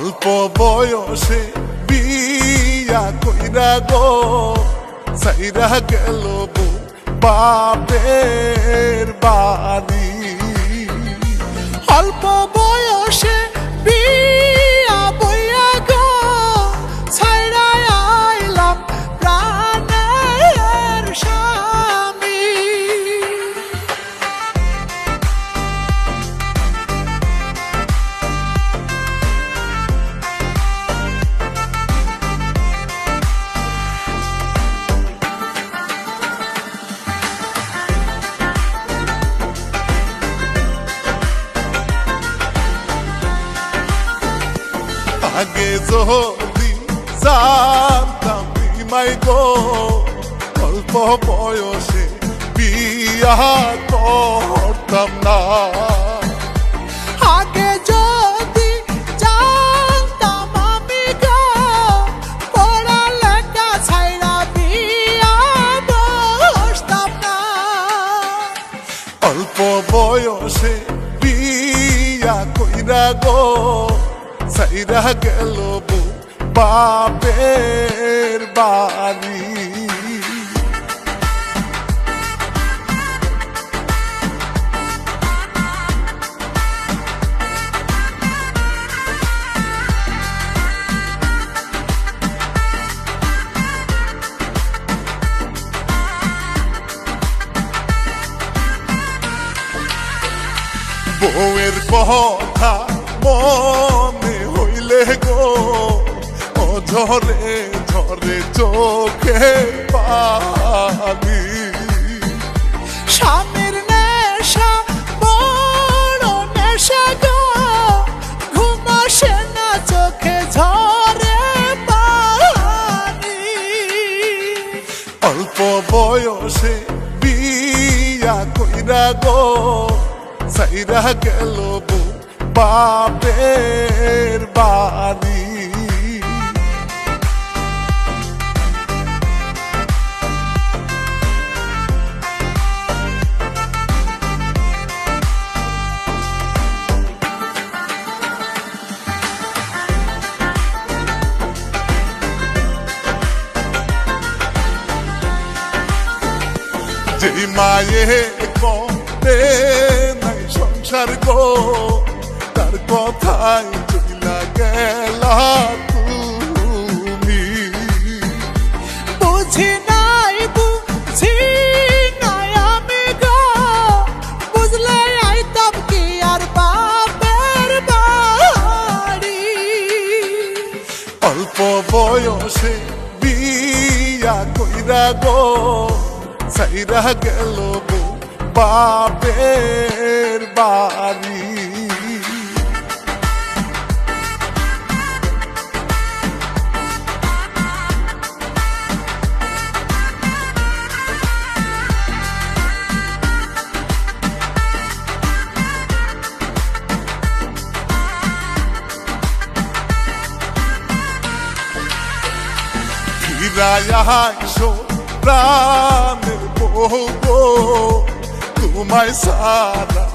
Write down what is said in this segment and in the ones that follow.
অল্প বয়সে বিয়া কইরা গো সাইরা গেল বউ বাপের বাড়ি। অল্প বয়সে বিয়া বইয়া গো ছাইরা আইলাম প্রাণের স্বামী। আগে যদি জানতাম বিমাই গো অল্প বয়সে বিয়া করতাম না। আগে যদি জানতাম আমি গো পড়ালেখা ছাইরা বিয়া বসতাম না। অল্প বয়সে বিয়া কইরা গো সাইরা গেল বউ বাপের বাড়ি। বউয়ের কথা মনে হইলে গো ও ঝরে ঝরে চোখে পানি। স্বামীর নেশা বড় নেশা গো ঘুম আসে না চোখে ঝরে পানি। অল্প বয়সে বিয়া কইরা গো সাইরা গেল বউ বাপের বাড়ি। যেই মায়ে করে নাই সংসার গো তার কথাই চইলা গেলা তুমি। বুঝি নাই আমি গো বুঝলে আইতাম কি আর বাপের বাড়ি। অল্প বয়সে বিয়া কইরা গো সাইরা গেল বউ বাপের বাড়ি। ফিরাইয়া আইসো প্রাণের বউ গো তোমায় সারা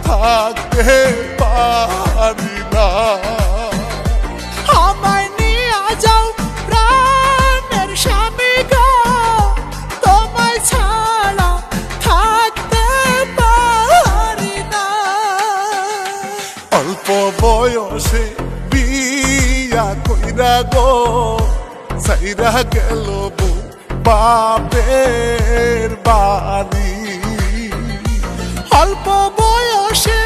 থাকতে পারি না। আমায় নিয়ে যাও প্রাণের স্বামী গো তোমায় ছাড়া থাকতে পারি না। অল্প বয়সে বিয়া কইরা গো সাইরা গেল বউ বাপের বাড়ি। অল্প বয়সে